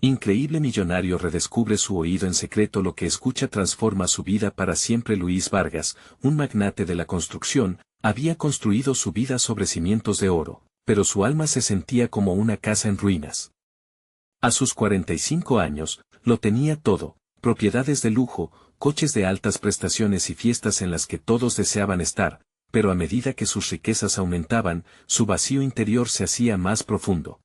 Increíble millonario redescubre su oído en secreto, lo que escucha transforma su vida para siempre. Luis Vargas, un magnate de la construcción, había construido su vida sobre cimientos de oro, pero su alma se sentía como una casa en ruinas. A sus 45 años, lo tenía todo, propiedades de lujo, coches de altas prestaciones y fiestas en las que todos deseaban estar, pero a medida que sus riquezas aumentaban, su vacío interior se hacía más profundo.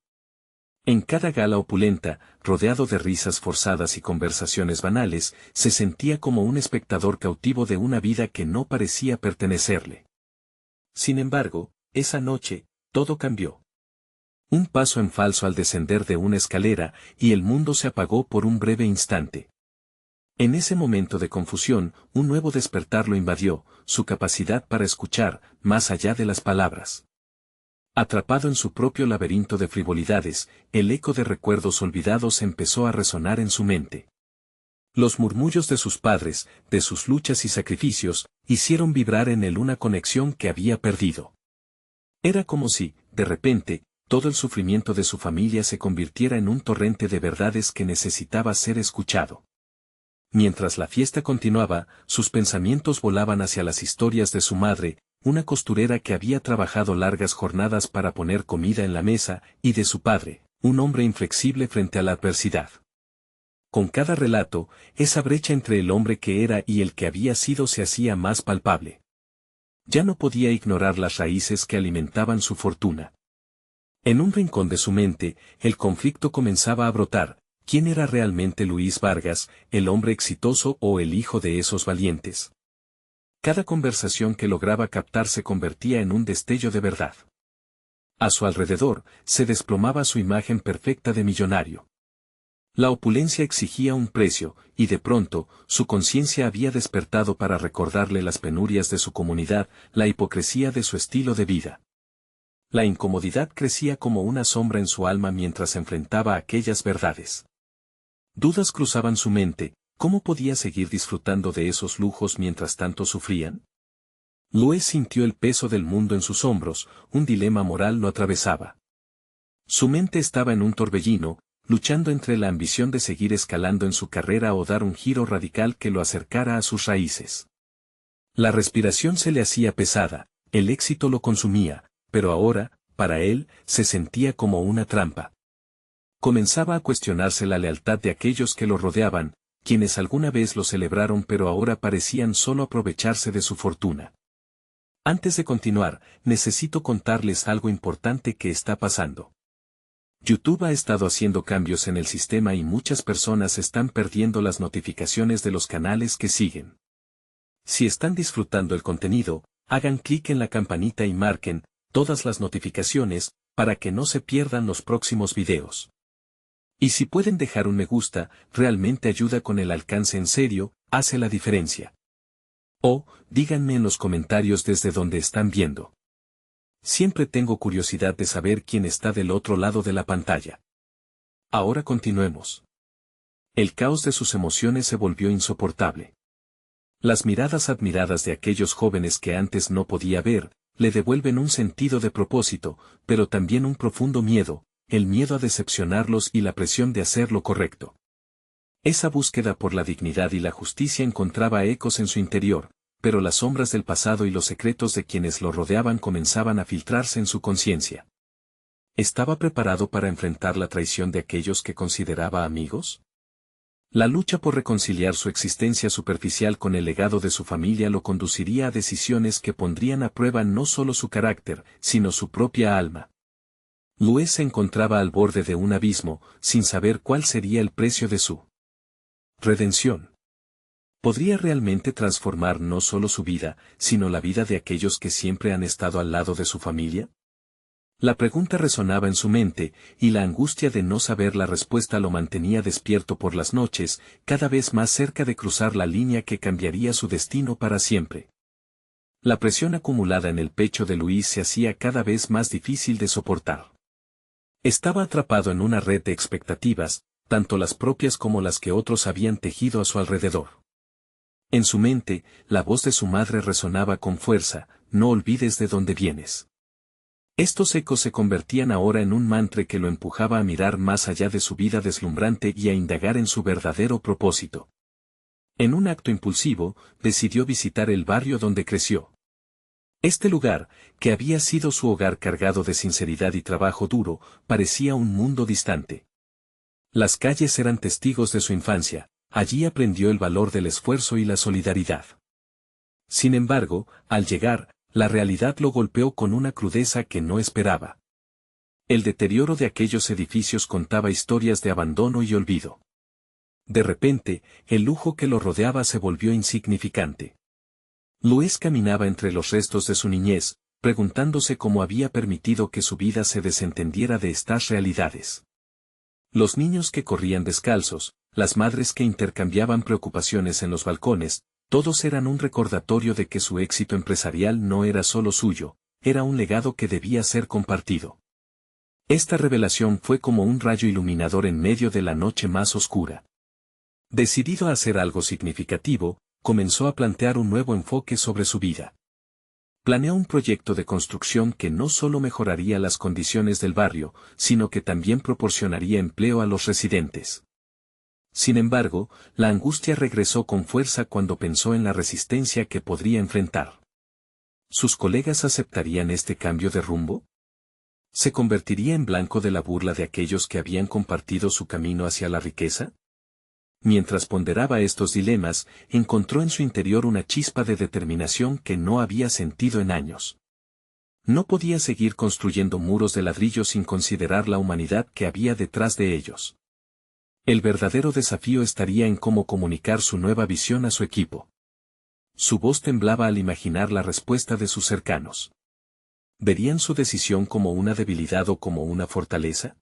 En cada gala opulenta, rodeado de risas forzadas y conversaciones banales, se sentía como un espectador cautivo de una vida que no parecía pertenecerle. Sin embargo, esa noche, todo cambió. Un paso en falso al descender de una escalera, y el mundo se apagó por un breve instante. En ese momento de confusión, un nuevo despertar lo invadió, su capacidad para escuchar, más allá de las palabras. Atrapado en su propio laberinto de frivolidades, el eco de recuerdos olvidados empezó a resonar en su mente. Los murmullos de sus padres, de sus luchas y sacrificios, hicieron vibrar en él una conexión que había perdido. Era como si, de repente, todo el sufrimiento de su familia se convirtiera en un torrente de verdades que necesitaba ser escuchado. Mientras la fiesta continuaba, sus pensamientos volaban hacia las historias de su madre, una costurera que había trabajado largas jornadas para poner comida en la mesa, y de su padre, un hombre inflexible frente a la adversidad. Con cada relato, esa brecha entre el hombre que era y el que había sido se hacía más palpable. Ya no podía ignorar las raíces que alimentaban su fortuna. En un rincón de su mente, el conflicto comenzaba a brotar: ¿quién era realmente Luis Vargas, el hombre exitoso o el hijo de esos valientes? Cada conversación que lograba captar se convertía en un destello de verdad. A su alrededor, se desplomaba su imagen perfecta de millonario. La opulencia exigía un precio, y de pronto, su conciencia había despertado para recordarle las penurias de su comunidad, la hipocresía de su estilo de vida. La incomodidad crecía como una sombra en su alma mientras enfrentaba aquellas verdades. Dudas cruzaban su mente: ¿cómo podía seguir disfrutando de esos lujos mientras tanto sufrían? Luis sintió el peso del mundo en sus hombros, un dilema moral lo atravesaba. Su mente estaba en un torbellino, luchando entre la ambición de seguir escalando en su carrera o dar un giro radical que lo acercara a sus raíces. La respiración se le hacía pesada, el éxito lo consumía, pero ahora, para él, se sentía como una trampa. Comenzaba a cuestionarse la lealtad de aquellos que lo rodeaban, quienes alguna vez lo celebraron pero ahora parecían solo aprovecharse de su fortuna. Antes de continuar, necesito contarles algo importante que está pasando. YouTube ha estado haciendo cambios en el sistema y muchas personas están perdiendo las notificaciones de los canales que siguen. Si están disfrutando el contenido, hagan clic en la campanita y marquen todas las notificaciones, para que no se pierdan los próximos videos. Y si pueden dejar un me gusta, realmente ayuda con el alcance, en serio, hace la diferencia. O, díganme en los comentarios desde donde están viendo. Siempre tengo curiosidad de saber quién está del otro lado de la pantalla. Ahora continuemos. El caos de sus emociones se volvió insoportable. Las miradas admiradas de aquellos jóvenes que antes no podía ver, le devuelven un sentido de propósito, pero también un profundo miedo, el miedo a decepcionarlos y la presión de hacer lo correcto. Esa búsqueda por la dignidad y la justicia encontraba ecos en su interior, pero las sombras del pasado y los secretos de quienes lo rodeaban comenzaban a filtrarse en su conciencia. ¿Estaba preparado para enfrentar la traición de aquellos que consideraba amigos? La lucha por reconciliar su existencia superficial con el legado de su familia lo conduciría a decisiones que pondrían a prueba no solo su carácter, sino su propia alma. Luis se encontraba al borde de un abismo, sin saber cuál sería el precio de su redención. ¿Podría realmente transformar no solo su vida, sino la vida de aquellos que siempre han estado al lado de su familia? La pregunta resonaba en su mente, y la angustia de no saber la respuesta lo mantenía despierto por las noches, cada vez más cerca de cruzar la línea que cambiaría su destino para siempre. La presión acumulada en el pecho de Luis se hacía cada vez más difícil de soportar. Estaba atrapado en una red de expectativas, tanto las propias como las que otros habían tejido a su alrededor. En su mente, la voz de su madre resonaba con fuerza: no olvides de dónde vienes. Estos ecos se convertían ahora en un mantra que lo empujaba a mirar más allá de su vida deslumbrante y a indagar en su verdadero propósito. En un acto impulsivo, decidió visitar el barrio donde creció. Este lugar, que había sido su hogar cargado de sinceridad y trabajo duro, parecía un mundo distante. Las calles eran testigos de su infancia, allí aprendió el valor del esfuerzo y la solidaridad. Sin embargo, al llegar, la realidad lo golpeó con una crudeza que no esperaba. El deterioro de aquellos edificios contaba historias de abandono y olvido. De repente, el lujo que lo rodeaba se volvió insignificante. Luis caminaba entre los restos de su niñez, preguntándose cómo había permitido que su vida se desentendiera de estas realidades. Los niños que corrían descalzos, las madres que intercambiaban preocupaciones en los balcones, todos eran un recordatorio de que su éxito empresarial no era solo suyo, era un legado que debía ser compartido. Esta revelación fue como un rayo iluminador en medio de la noche más oscura. Decidido a hacer algo significativo, comenzó a plantear un nuevo enfoque sobre su vida. Planeó un proyecto de construcción que no solo mejoraría las condiciones del barrio, sino que también proporcionaría empleo a los residentes. Sin embargo, la angustia regresó con fuerza cuando pensó en la resistencia que podría enfrentar. ¿Sus colegas aceptarían este cambio de rumbo? ¿Se convertiría en blanco de la burla de aquellos que habían compartido su camino hacia la riqueza? Mientras ponderaba estos dilemas, encontró en su interior una chispa de determinación que no había sentido en años. No podía seguir construyendo muros de ladrillo sin considerar la humanidad que había detrás de ellos. El verdadero desafío estaría en cómo comunicar su nueva visión a su equipo. Su voz temblaba al imaginar la respuesta de sus cercanos. ¿Verían su decisión como una debilidad o como una fortaleza?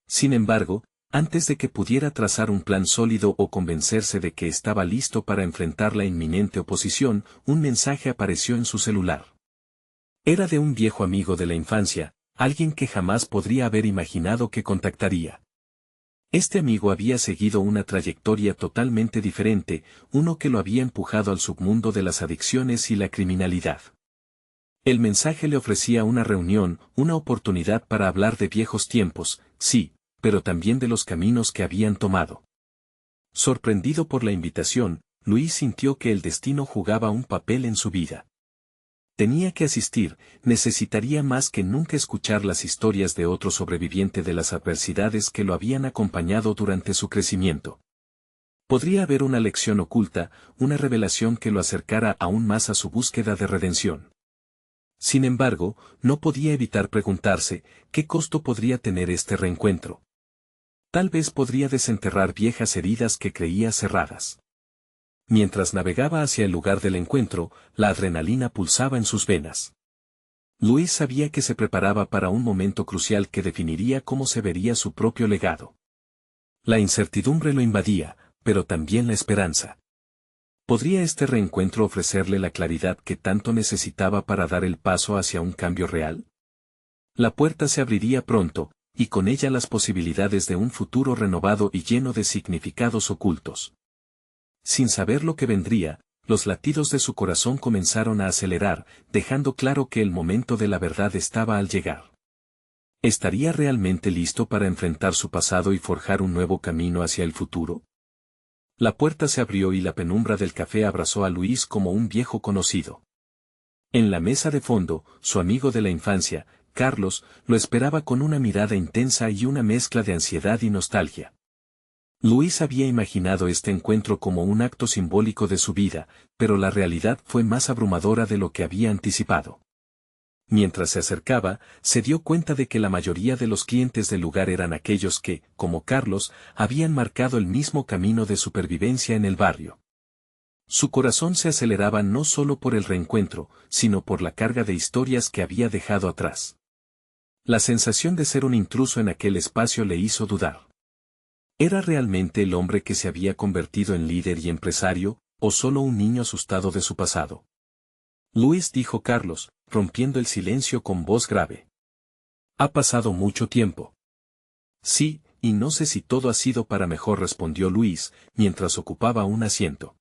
Sin embargo, antes de que pudiera trazar un plan sólido o convencerse de que estaba listo para enfrentar la inminente oposición, un mensaje apareció en su celular. Era de un viejo amigo de la infancia, alguien que jamás podría haber imaginado que contactaría. Este amigo había seguido una trayectoria totalmente diferente, uno que lo había empujado al submundo de las adicciones y la criminalidad. El mensaje le ofrecía una reunión, una oportunidad para hablar de viejos tiempos, sí, pero también de los caminos que habían tomado. Sorprendido por la invitación, Luis sintió que el destino jugaba un papel en su vida. Tenía que asistir, necesitaría más que nunca escuchar las historias de otro sobreviviente de las adversidades que lo habían acompañado durante su crecimiento. Podría haber una lección oculta, una revelación que lo acercara aún más a su búsqueda de redención. Sin embargo, no podía evitar preguntarse, ¿qué costo podría tener este reencuentro? Tal vez podría desenterrar viejas heridas que creía cerradas. Mientras navegaba hacia el lugar del encuentro, la adrenalina pulsaba en sus venas. Luis sabía que se preparaba para un momento crucial que definiría cómo se vería su propio legado. La incertidumbre lo invadía, pero también la esperanza. ¿Podría este reencuentro ofrecerle la claridad que tanto necesitaba para dar el paso hacia un cambio real? La puerta se abriría pronto, y con ella las posibilidades de un futuro renovado y lleno de significados ocultos. Sin saber lo que vendría, los latidos de su corazón comenzaron a acelerar, dejando claro que el momento de la verdad estaba al llegar. ¿Estaría realmente listo para enfrentar su pasado y forjar un nuevo camino hacia el futuro? La puerta se abrió y la penumbra del café abrazó a Luis como un viejo conocido. En la mesa de fondo, su amigo de la infancia, Carlos, lo esperaba con una mirada intensa y una mezcla de ansiedad y nostalgia. Luis había imaginado este encuentro como un acto simbólico de su vida, pero la realidad fue más abrumadora de lo que había anticipado. Mientras se acercaba, se dio cuenta de que la mayoría de los clientes del lugar eran aquellos que, como Carlos, habían marcado el mismo camino de supervivencia en el barrio. Su corazón se aceleraba no solo por el reencuentro, sino por la carga de historias que había dejado atrás. La sensación de ser un intruso en aquel espacio le hizo dudar. ¿Era realmente el hombre que se había convertido en líder y empresario, o solo un niño asustado de su pasado? Luis, dijo Carlos, rompiendo el silencio con voz grave. Ha pasado mucho tiempo. Sí, y no sé si todo ha sido para mejor, respondió Luis, mientras ocupaba un asiento.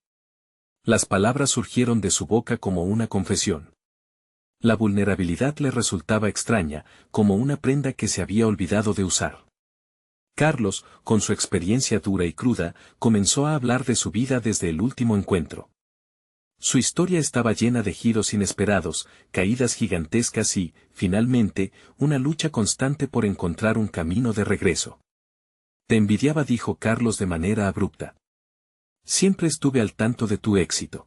Las palabras surgieron de su boca como una confesión. La vulnerabilidad le resultaba extraña, como una prenda que se había olvidado de usar. Carlos, con su experiencia dura y cruda, comenzó a hablar de su vida desde el último encuentro. Su historia estaba llena de giros inesperados, caídas gigantescas y, finalmente, una lucha constante por encontrar un camino de regreso. Te envidiaba, dijo Carlos de manera abrupta. Siempre estuve al tanto de tu éxito.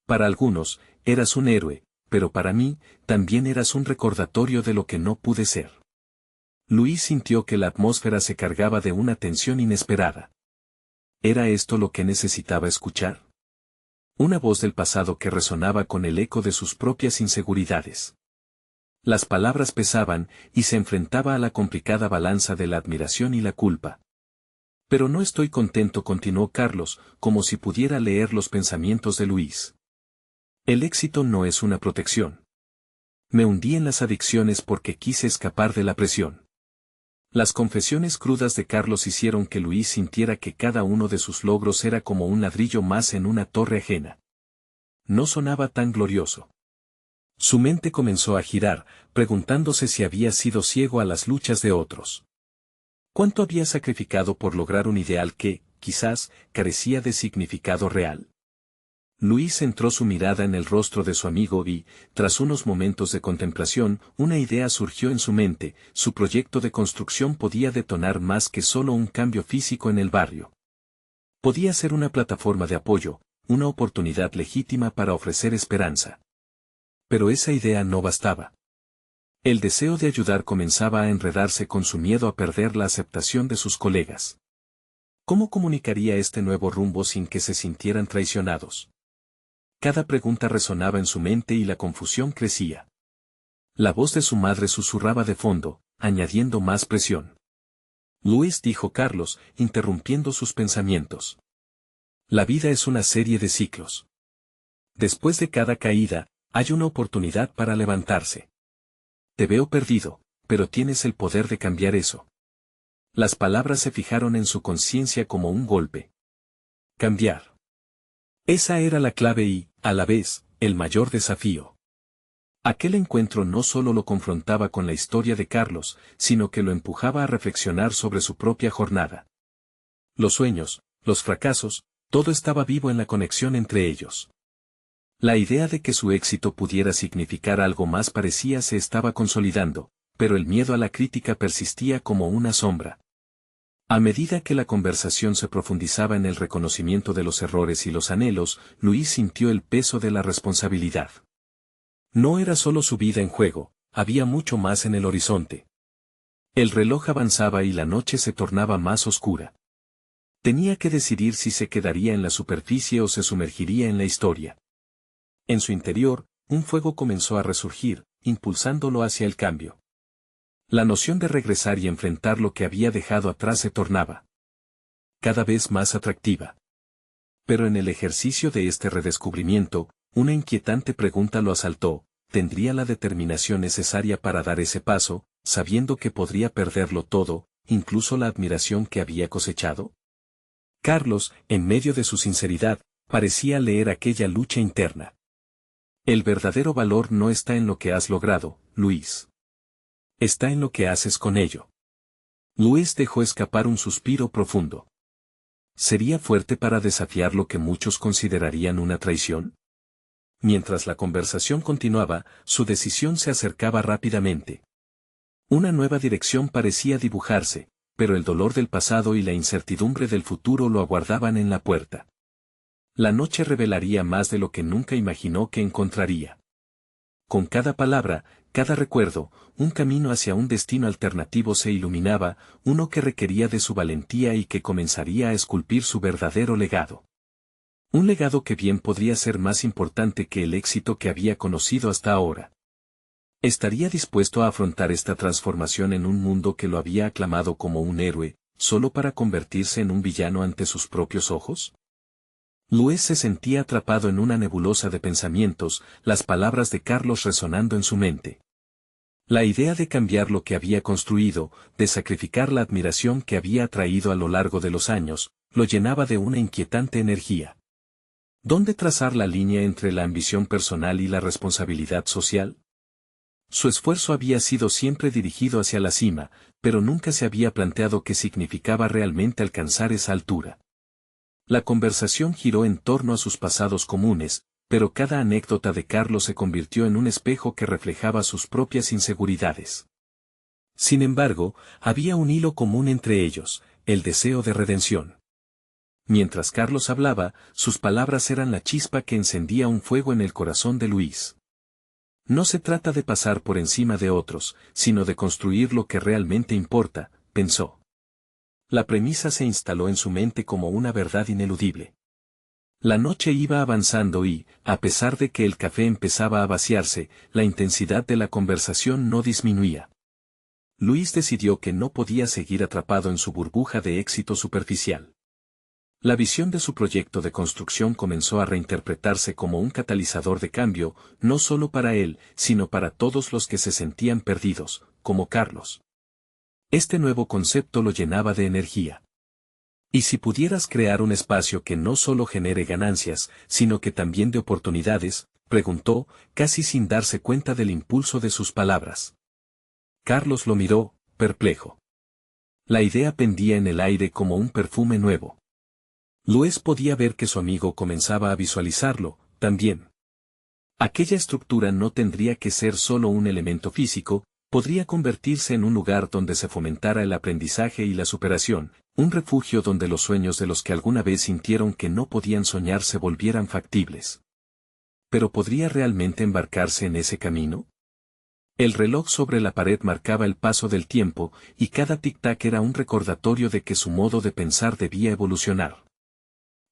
Para algunos, eras un héroe, pero para mí, también eras un recordatorio de lo que no pude ser. Luis sintió que la atmósfera se cargaba de una tensión inesperada. ¿Era esto lo que necesitaba escuchar? Una voz del pasado que resonaba con el eco de sus propias inseguridades. Las palabras pesaban, y se enfrentaba a la complicada balanza de la admiración y la culpa. Pero no estoy contento, continuó Carlos, como si pudiera leer los pensamientos de Luis. El éxito no es una protección. Me hundí en las adicciones porque quise escapar de la presión. Las confesiones crudas de Carlos hicieron que Luis sintiera que cada uno de sus logros era como un ladrillo más en una torre ajena. No sonaba tan glorioso. Su mente comenzó a girar, preguntándose si había sido ciego a las luchas de otros. ¿Cuánto había sacrificado por lograr un ideal que, quizás, carecía de significado real? Luis centró su mirada en el rostro de su amigo y, tras unos momentos de contemplación, una idea surgió en su mente: su proyecto de construcción podía detonar más que solo un cambio físico en el barrio. Podía ser una plataforma de apoyo, una oportunidad legítima para ofrecer esperanza. Pero esa idea no bastaba. El deseo de ayudar comenzaba a enredarse con su miedo a perder la aceptación de sus colegas. ¿Cómo comunicaría este nuevo rumbo sin que se sintieran traicionados? Cada pregunta resonaba en su mente y la confusión crecía. La voz de su madre susurraba de fondo, añadiendo más presión. Luis, dijo Carlos, interrumpiendo sus pensamientos. La vida es una serie de ciclos. Después de cada caída, hay una oportunidad para levantarse. Te veo perdido, pero tienes el poder de cambiar eso. Las palabras se fijaron en su conciencia como un golpe. Cambiar. Esa era la clave y, a la vez, el mayor desafío. Aquel encuentro no solo lo confrontaba con la historia de Carlos, sino que lo empujaba a reflexionar sobre su propia jornada. Los sueños, los fracasos, todo estaba vivo en la conexión entre ellos. La idea de que su éxito pudiera significar algo más parecía se estaba consolidando, pero el miedo a la crítica persistía como una sombra. A medida que la conversación se profundizaba en el reconocimiento de los errores y los anhelos, Luis sintió el peso de la responsabilidad. No era solo su vida en juego, había mucho más en el horizonte. El reloj avanzaba y la noche se tornaba más oscura. Tenía que decidir si se quedaría en la superficie o se sumergiría en la historia. En su interior, un fuego comenzó a resurgir, impulsándolo hacia el cambio. La noción de regresar y enfrentar lo que había dejado atrás se tornaba cada vez más atractiva. Pero en el ejercicio de este redescubrimiento, una inquietante pregunta lo asaltó: ¿tendría la determinación necesaria para dar ese paso, sabiendo que podría perderlo todo, incluso la admiración que había cosechado? Carlos, en medio de su sinceridad, parecía leer aquella lucha interna. El verdadero valor no está en lo que has logrado, Luis. Está en lo que haces con ello. Luis dejó escapar un suspiro profundo. ¿Sería fuerte para desafiar lo que muchos considerarían una traición? Mientras la conversación continuaba, su decisión se acercaba rápidamente. Una nueva dirección parecía dibujarse, pero el dolor del pasado y la incertidumbre del futuro lo aguardaban en la puerta. La noche revelaría más de lo que nunca imaginó que encontraría. Con cada palabra, cada recuerdo, un camino hacia un destino alternativo se iluminaba, uno que requería de su valentía y que comenzaría a esculpir su verdadero legado. Un legado que bien podría ser más importante que el éxito que había conocido hasta ahora. ¿Estaría dispuesto a afrontar esta transformación en un mundo que lo había aclamado como un héroe, solo para convertirse en un villano ante sus propios ojos? Luis se sentía atrapado en una nebulosa de pensamientos, las palabras de Carlos resonando en su mente. La idea de cambiar lo que había construido, de sacrificar la admiración que había atraído a lo largo de los años, lo llenaba de una inquietante energía. ¿Dónde trazar la línea entre la ambición personal y la responsabilidad social? Su esfuerzo había sido siempre dirigido hacia la cima, pero nunca se había planteado qué significaba realmente alcanzar esa altura. La conversación giró en torno a sus pasados comunes, pero cada anécdota de Carlos se convirtió en un espejo que reflejaba sus propias inseguridades. Sin embargo, había un hilo común entre ellos, el deseo de redención. Mientras Carlos hablaba, sus palabras eran la chispa que encendía un fuego en el corazón de Luis. No se trata de pasar por encima de otros, sino de construir lo que realmente importa, pensó. La premisa se instaló en su mente como una verdad ineludible. La noche iba avanzando y, a pesar de que el café empezaba a vaciarse, la intensidad de la conversación no disminuía. Luis decidió que no podía seguir atrapado en su burbuja de éxito superficial. La visión de su proyecto de construcción comenzó a reinterpretarse como un catalizador de cambio, no solo para él, sino para todos los que se sentían perdidos, como Carlos. Este nuevo concepto lo llenaba de energía. ¿Y si pudieras crear un espacio que no solo genere ganancias, sino que también de oportunidades?, preguntó, casi sin darse cuenta del impulso de sus palabras. Carlos lo miró, perplejo. La idea pendía en el aire como un perfume nuevo. Luis podía ver que su amigo comenzaba a visualizarlo, también. Aquella estructura no tendría que ser solo un elemento físico, podría convertirse en un lugar donde se fomentara el aprendizaje y la superación, un refugio donde los sueños de los que alguna vez sintieron que no podían soñar se volvieran factibles. ¿Pero podría realmente embarcarse en ese camino? El reloj sobre la pared marcaba el paso del tiempo, y cada tic-tac era un recordatorio de que su modo de pensar debía evolucionar.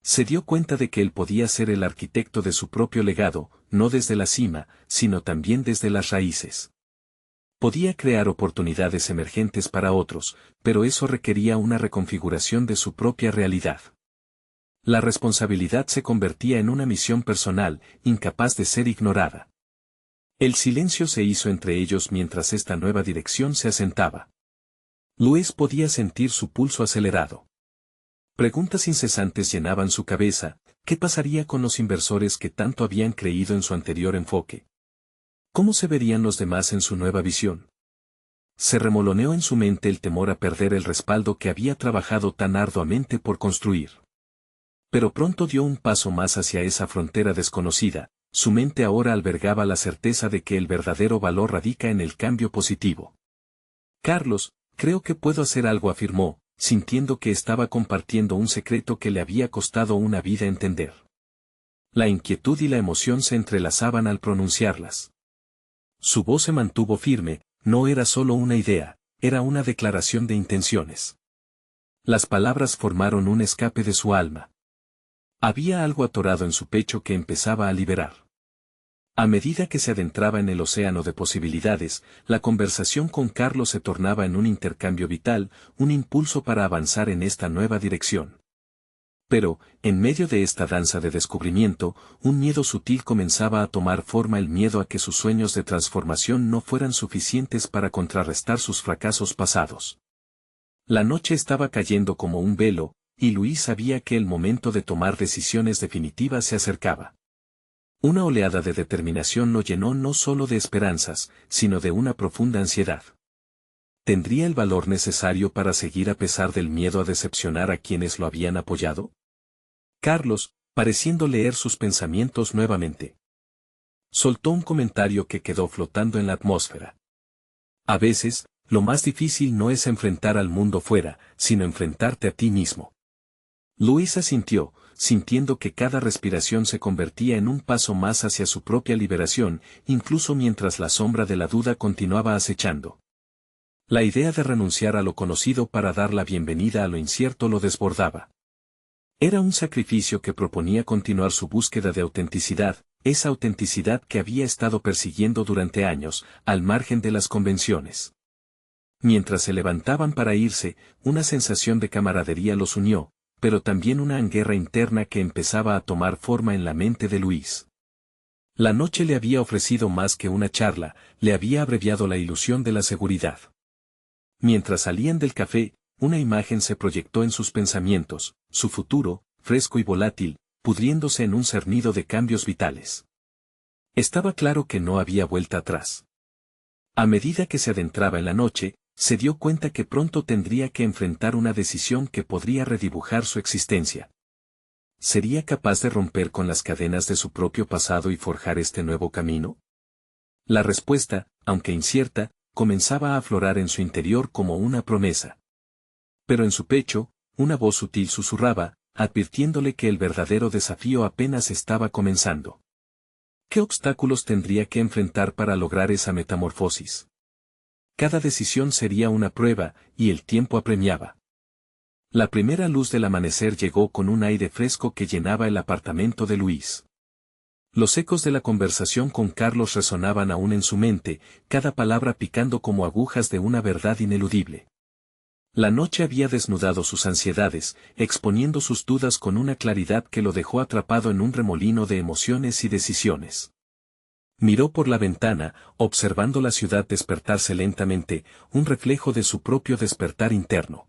Se dio cuenta de que él podía ser el arquitecto de su propio legado, no desde la cima, sino también desde las raíces. Podía crear oportunidades emergentes para otros, pero eso requería una reconfiguración de su propia realidad. La responsabilidad se convertía en una misión personal, incapaz de ser ignorada. El silencio se hizo entre ellos mientras esta nueva dirección se asentaba. Luis podía sentir su pulso acelerado. Preguntas incesantes llenaban su cabeza. ¿Qué pasaría con los inversores que tanto habían creído en su anterior enfoque? ¿Cómo se verían los demás en su nueva visión? Se remoloneó en su mente el temor a perder el respaldo que había trabajado tan arduamente por construir. Pero pronto dio un paso más hacia esa frontera desconocida. Su mente ahora albergaba la certeza de que el verdadero valor radica en el cambio positivo. Carlos, creo que puedo hacer algo, afirmó, sintiendo que estaba compartiendo un secreto que le había costado una vida entender. La inquietud y la emoción se entrelazaban al pronunciarlas. Su voz se mantuvo firme, no era solo una idea, era una declaración de intenciones. Las palabras formaron un escape de su alma. Había algo atorado en su pecho que empezaba a liberar. A medida que se adentraba en el océano de posibilidades, la conversación con Carlos se tornaba en un intercambio vital, un impulso para avanzar en esta nueva dirección. Pero, en medio de esta danza de descubrimiento, un miedo sutil comenzaba a tomar forma, el miedo a que sus sueños de transformación no fueran suficientes para contrarrestar sus fracasos pasados. La noche estaba cayendo como un velo, y Luis sabía que el momento de tomar decisiones definitivas se acercaba. Una oleada de determinación lo llenó no solo de esperanzas, sino de una profunda ansiedad. ¿Tendría el valor necesario para seguir a pesar del miedo a decepcionar a quienes lo habían apoyado? Carlos, pareciendo leer sus pensamientos nuevamente, soltó un comentario que quedó flotando en la atmósfera. A veces, lo más difícil no es enfrentar al mundo fuera, sino enfrentarte a ti mismo. Luis asintió, sintiendo que cada respiración se convertía en un paso más hacia su propia liberación, incluso mientras la sombra de la duda continuaba acechando. La idea de renunciar a lo conocido para dar la bienvenida a lo incierto lo desbordaba. Era un sacrificio que proponía continuar su búsqueda de autenticidad, esa autenticidad que había estado persiguiendo durante años, al margen de las convenciones. Mientras se levantaban para irse, una sensación de camaradería los unió, pero también una guerra interna que empezaba a tomar forma en la mente de Luis. La noche le había ofrecido más que una charla, le había abreviado la ilusión de la seguridad. Mientras salían del café, una imagen se proyectó en sus pensamientos, su futuro, fresco y volátil, pudriéndose en un cernido de cambios vitales. Estaba claro que no había vuelta atrás. A medida que se adentraba en la noche, se dio cuenta que pronto tendría que enfrentar una decisión que podría redibujar su existencia. ¿Sería capaz de romper con las cadenas de su propio pasado y forjar este nuevo camino? La respuesta, aunque incierta, comenzaba a aflorar en su interior como una promesa. Pero en su pecho, una voz sutil susurraba, advirtiéndole que el verdadero desafío apenas estaba comenzando. ¿Qué obstáculos tendría que enfrentar para lograr esa metamorfosis? Cada decisión sería una prueba, y el tiempo apremiaba. La primera luz del amanecer llegó con un aire fresco que llenaba el apartamento de Luis. Los ecos de la conversación con Carlos resonaban aún en su mente, cada palabra picando como agujas de una verdad ineludible. La noche había desnudado sus ansiedades, exponiendo sus dudas con una claridad que lo dejó atrapado en un remolino de emociones y decisiones. Miró por la ventana, observando la ciudad despertarse lentamente, un reflejo de su propio despertar interno.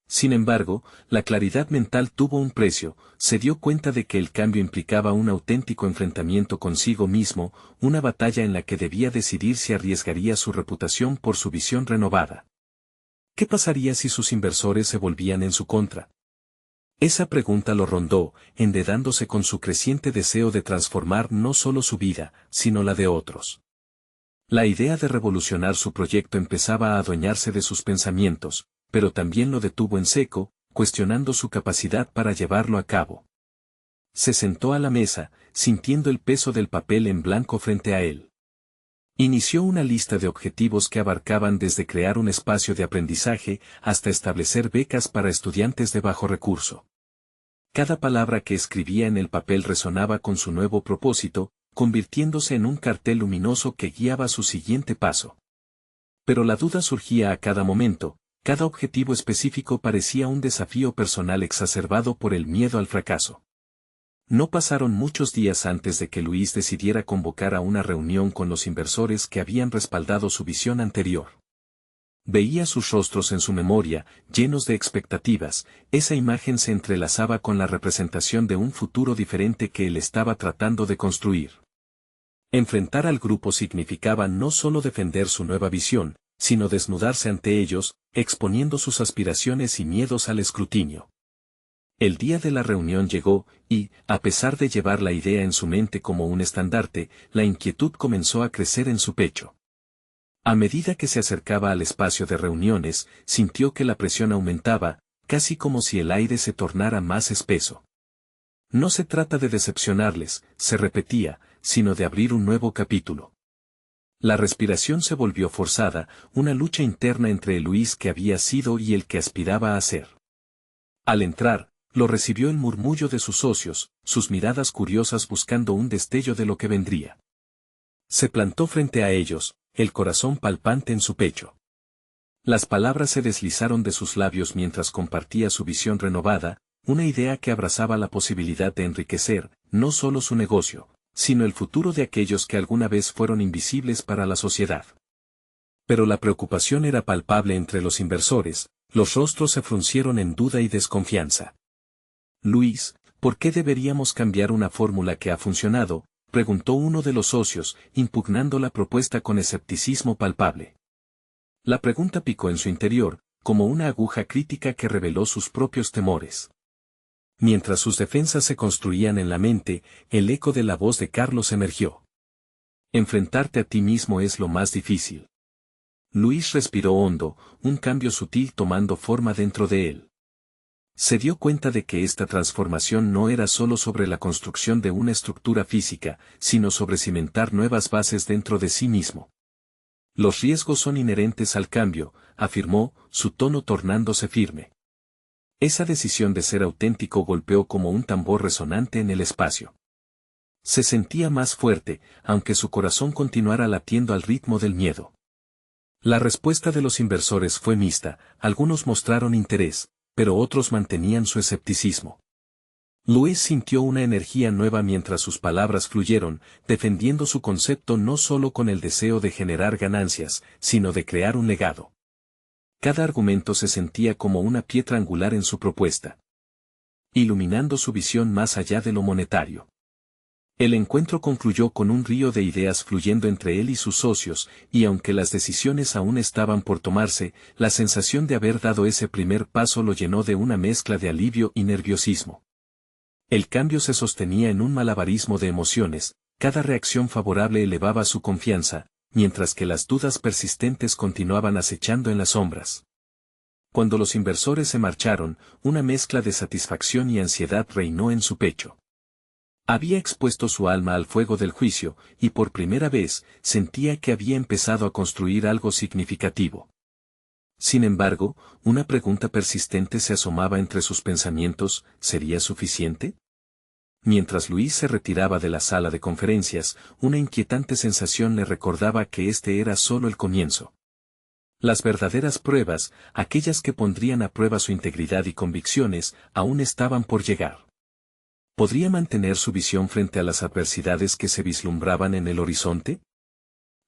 Sin embargo, la claridad mental tuvo un precio, se dio cuenta de que el cambio implicaba un auténtico enfrentamiento consigo mismo, una batalla en la que debía decidir si arriesgaría su reputación por su visión renovada. ¿Qué pasaría si sus inversores se volvían en su contra? Esa pregunta lo rondó, enredándose con su creciente deseo de transformar no solo su vida, sino la de otros. La idea de revolucionar su proyecto empezaba a adueñarse de sus pensamientos, pero también lo detuvo en seco, cuestionando su capacidad para llevarlo a cabo. Se sentó a la mesa, sintiendo el peso del papel en blanco frente a él. Inició una lista de objetivos que abarcaban desde crear un espacio de aprendizaje hasta establecer becas para estudiantes de bajo recurso. Cada palabra que escribía en el papel resonaba con su nuevo propósito, convirtiéndose en un cartel luminoso que guiaba su siguiente paso. Pero la duda surgía a cada momento, cada objetivo específico parecía un desafío personal exacerbado por el miedo al fracaso. No pasaron muchos días antes de que Luis decidiera convocar a una reunión con los inversores que habían respaldado su visión anterior. Veía sus rostros en su memoria, llenos de expectativas, esa imagen se entrelazaba con la representación de un futuro diferente que él estaba tratando de construir. Enfrentar al grupo significaba no solo defender su nueva visión, sino desnudarse ante ellos, exponiendo sus aspiraciones y miedos al escrutinio. El día de la reunión llegó, y, a pesar de llevar la idea en su mente como un estandarte, la inquietud comenzó a crecer en su pecho. A medida que se acercaba al espacio de reuniones, sintió que la presión aumentaba, casi como si el aire se tornara más espeso. No se trata de decepcionarles, se repetía, sino de abrir un nuevo capítulo. La respiración se volvió forzada, una lucha interna entre el Luis que había sido y el que aspiraba a ser. Al entrar, lo recibió el murmullo de sus socios, sus miradas curiosas buscando un destello de lo que vendría. Se plantó frente a ellos, el corazón palpante en su pecho. Las palabras se deslizaron de sus labios mientras compartía su visión renovada, una idea que abrazaba la posibilidad de enriquecer, no solo su negocio, sino el futuro de aquellos que alguna vez fueron invisibles para la sociedad. Pero la preocupación era palpable entre los inversores, los rostros se fruncieron en duda y desconfianza. Luis, ¿por qué deberíamos cambiar una fórmula que ha funcionado?, preguntó uno de los socios, impugnando la propuesta con escepticismo palpable. La pregunta picó en su interior, como una aguja crítica que reveló sus propios temores. Mientras sus defensas se construían en la mente, el eco de la voz de Carlos emergió. Enfrentarte a ti mismo es lo más difícil. Luis respiró hondo, un cambio sutil tomando forma dentro de él. Se dio cuenta de que esta transformación no era solo sobre la construcción de una estructura física, sino sobre cimentar nuevas bases dentro de sí mismo. Los riesgos son inherentes al cambio, afirmó, su tono tornándose firme. Esa decisión de ser auténtico golpeó como un tambor resonante en el espacio. Se sentía más fuerte, aunque su corazón continuara latiendo al ritmo del miedo. La respuesta de los inversores fue mixta, algunos mostraron interés, pero otros mantenían su escepticismo. Luis sintió una energía nueva mientras sus palabras fluyeron, defendiendo su concepto no solo con el deseo de generar ganancias, sino de crear un legado. Cada argumento se sentía como una piedra angular en su propuesta, iluminando su visión más allá de lo monetario. El encuentro concluyó con un río de ideas fluyendo entre él y sus socios, y aunque las decisiones aún estaban por tomarse, la sensación de haber dado ese primer paso lo llenó de una mezcla de alivio y nerviosismo. El cambio se sostenía en un malabarismo de emociones, cada reacción favorable elevaba su confianza, mientras que las dudas persistentes continuaban acechando en las sombras. Cuando los inversores se marcharon, una mezcla de satisfacción y ansiedad reinó en su pecho. Había expuesto su alma al fuego del juicio, y por primera vez, sentía que había empezado a construir algo significativo. Sin embargo, una pregunta persistente se asomaba entre sus pensamientos: ¿sería suficiente? Mientras Luis se retiraba de la sala de conferencias, una inquietante sensación le recordaba que este era solo el comienzo. Las verdaderas pruebas, aquellas que pondrían a prueba su integridad y convicciones, aún estaban por llegar. ¿Podría mantener su visión frente a las adversidades que se vislumbraban en el horizonte?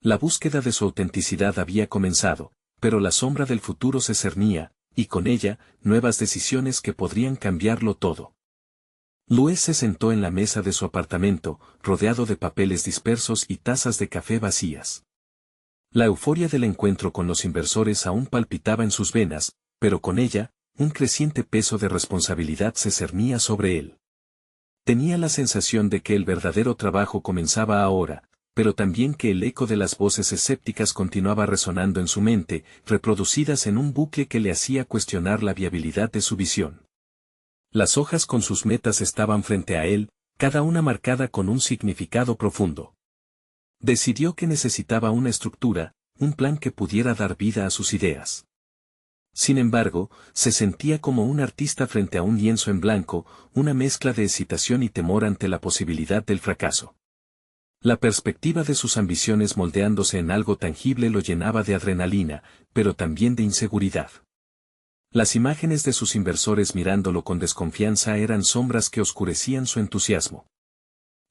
La búsqueda de su autenticidad había comenzado, pero la sombra del futuro se cernía, y con ella, nuevas decisiones que podrían cambiarlo todo. Luis se sentó en la mesa de su apartamento, rodeado de papeles dispersos y tazas de café vacías. La euforia del encuentro con los inversores aún palpitaba en sus venas, pero con ella, un creciente peso de responsabilidad se cernía sobre él. Tenía la sensación de que el verdadero trabajo comenzaba ahora, pero también que el eco de las voces escépticas continuaba resonando en su mente, reproducidas en un bucle que le hacía cuestionar la viabilidad de su visión. Las hojas con sus metas estaban frente a él, cada una marcada con un significado profundo. Decidió que necesitaba una estructura, un plan que pudiera dar vida a sus ideas. Sin embargo, se sentía como un artista frente a un lienzo en blanco, una mezcla de excitación y temor ante la posibilidad del fracaso. La perspectiva de sus ambiciones moldeándose en algo tangible lo llenaba de adrenalina, pero también de inseguridad. Las imágenes de sus inversores mirándolo con desconfianza eran sombras que oscurecían su entusiasmo.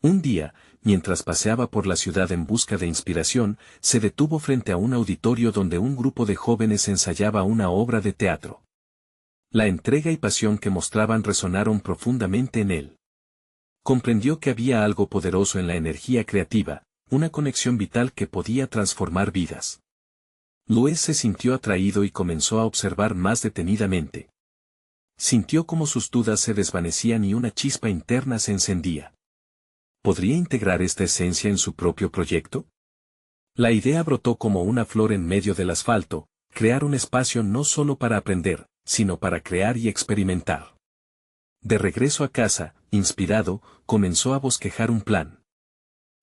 Un día, mientras paseaba por la ciudad en busca de inspiración, se detuvo frente a un auditorio donde un grupo de jóvenes ensayaba una obra de teatro. La entrega y pasión que mostraban resonaron profundamente en él. Comprendió que había algo poderoso en la energía creativa, una conexión vital que podía transformar vidas. Luis se sintió atraído y comenzó a observar más detenidamente. Sintió como sus dudas se desvanecían y una chispa interna se encendía. ¿Podría integrar esta esencia en su propio proyecto? La idea brotó como una flor en medio del asfalto, crear un espacio no solo para aprender, sino para crear y experimentar. De regreso a casa, inspirado, comenzó a bosquejar un plan.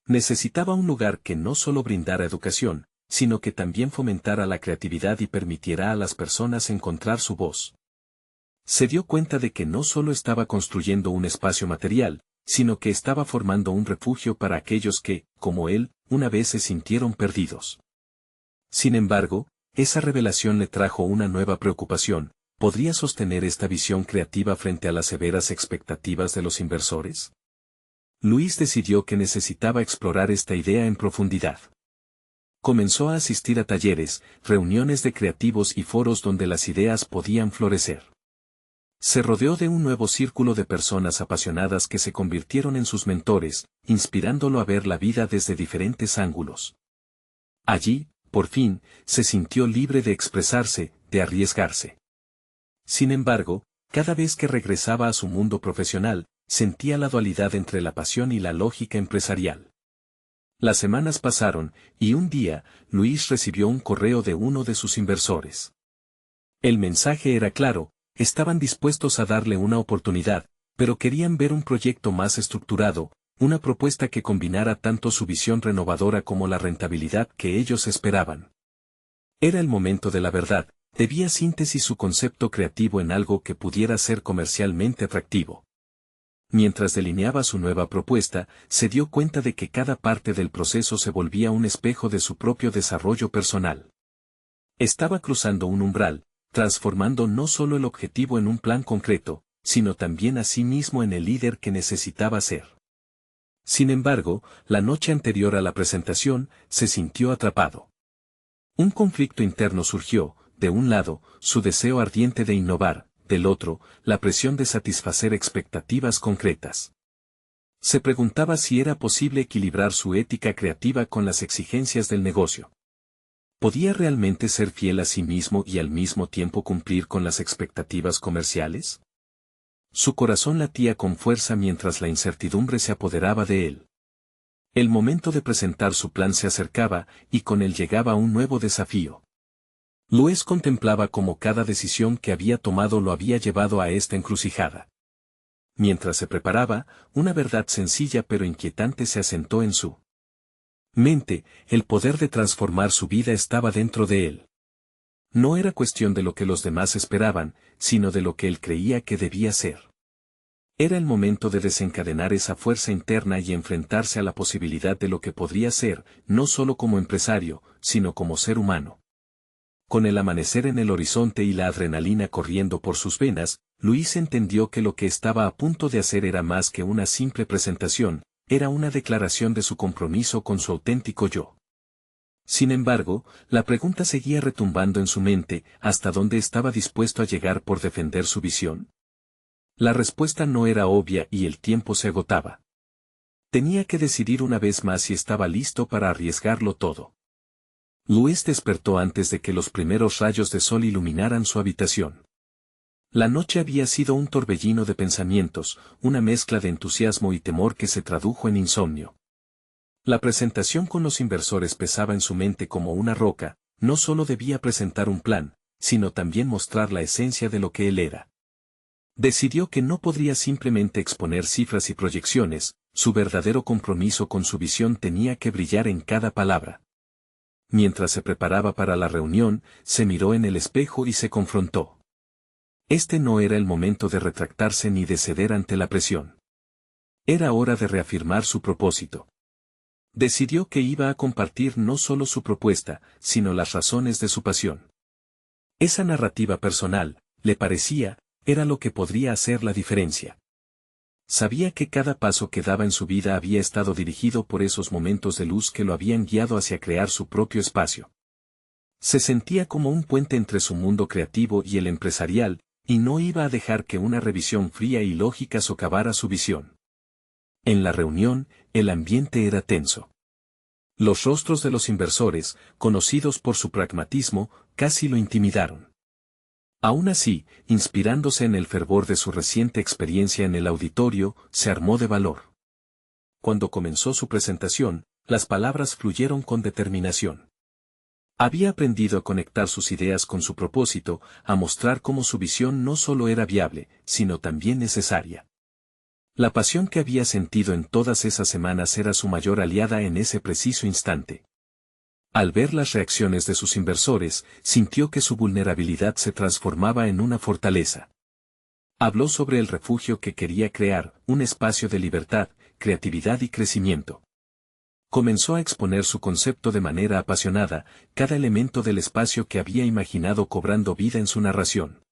Necesitaba un lugar que no solo brindara educación, sino que también fomentara la creatividad y permitiera a las personas encontrar su voz. Se dio cuenta de que no solo estaba construyendo un espacio material, sino que estaba formando un refugio para aquellos que, como él, una vez se sintieron perdidos. Sin embargo, esa revelación le trajo una nueva preocupación: ¿podría sostener esta visión creativa frente a las severas expectativas de los inversores? Luis decidió que necesitaba explorar esta idea en profundidad. Comenzó a asistir a talleres, reuniones de creativos y foros donde las ideas podían florecer. Se rodeó de un nuevo círculo de personas apasionadas que se convirtieron en sus mentores, inspirándolo a ver la vida desde diferentes ángulos. Allí, por fin, se sintió libre de expresarse, de arriesgarse. Sin embargo, cada vez que regresaba a su mundo profesional, sentía la dualidad entre la pasión y la lógica empresarial. Las semanas pasaron, y un día, Luis recibió un correo de uno de sus inversores. El mensaje era claro: estaban dispuestos a darle una oportunidad, pero querían ver un proyecto más estructurado, una propuesta que combinara tanto su visión renovadora como la rentabilidad que ellos esperaban. Era el momento de la verdad, debía síntesis su concepto creativo en algo que pudiera ser comercialmente atractivo. Mientras delineaba su nueva propuesta, se dio cuenta de que cada parte del proceso se volvía un espejo de su propio desarrollo personal. Estaba cruzando un umbral, transformando no solo el objetivo en un plan concreto, sino también a sí mismo en el líder que necesitaba ser. Sin embargo, la noche anterior a la presentación, se sintió atrapado. Un conflicto interno surgió: de un lado, su deseo ardiente de innovar, del otro, la presión de satisfacer expectativas concretas. Se preguntaba si era posible equilibrar su ética creativa con las exigencias del negocio. ¿Podía realmente ser fiel a sí mismo y al mismo tiempo cumplir con las expectativas comerciales? Su corazón latía con fuerza mientras la incertidumbre se apoderaba de él. El momento de presentar su plan se acercaba, y con él llegaba un nuevo desafío. Luis contemplaba cómo cada decisión que había tomado lo había llevado a esta encrucijada. Mientras se preparaba, una verdad sencilla pero inquietante se asentó en su mente: el poder de transformar su vida estaba dentro de él. No era cuestión de lo que los demás esperaban, sino de lo que él creía que debía ser. Era el momento de desencadenar esa fuerza interna y enfrentarse a la posibilidad de lo que podría ser, no solo como empresario, sino como ser humano. Con el amanecer en el horizonte y la adrenalina corriendo por sus venas, Luis entendió que lo que estaba a punto de hacer era más que una simple presentación, era una declaración de su compromiso con su auténtico yo. Sin embargo, la pregunta seguía retumbando en su mente: ¿hasta dónde estaba dispuesto a llegar por defender su visión? La respuesta no era obvia y el tiempo se agotaba. Tenía que decidir una vez más si estaba listo para arriesgarlo todo. Luis despertó antes de que los primeros rayos de sol iluminaran su habitación. La noche había sido un torbellino de pensamientos, una mezcla de entusiasmo y temor que se tradujo en insomnio. La presentación con los inversores pesaba en su mente como una roca. No solo debía presentar un plan, sino también mostrar la esencia de lo que él era. Decidió que no podría simplemente exponer cifras y proyecciones, su verdadero compromiso con su visión tenía que brillar en cada palabra. Mientras se preparaba para la reunión, se miró en el espejo y se confrontó. Este no era el momento de retractarse ni de ceder ante la presión. Era hora de reafirmar su propósito. Decidió que iba a compartir no solo su propuesta, sino las razones de su pasión. Esa narrativa personal, le parecía, era lo que podría hacer la diferencia. Sabía que cada paso que daba en su vida había estado dirigido por esos momentos de luz que lo habían guiado hacia crear su propio espacio. Se sentía como un puente entre su mundo creativo y el empresarial, y no iba a dejar que una revisión fría y lógica socavara su visión. En la reunión, el ambiente era tenso. Los rostros de los inversores, conocidos por su pragmatismo, casi lo intimidaron. Aún así, inspirándose en el fervor de su reciente experiencia en el auditorio, se armó de valor. Cuando comenzó su presentación, las palabras fluyeron con determinación. Había aprendido a conectar sus ideas con su propósito, a mostrar cómo su visión no solo era viable, sino también necesaria. La pasión que había sentido en todas esas semanas era su mayor aliada en ese preciso instante. Al ver las reacciones de sus inversores, sintió que su vulnerabilidad se transformaba en una fortaleza. Habló sobre el refugio que quería crear, un espacio de libertad, creatividad y crecimiento. Comenzó a exponer su concepto de manera apasionada, cada elemento del espacio que había imaginado cobrando vida en su narración.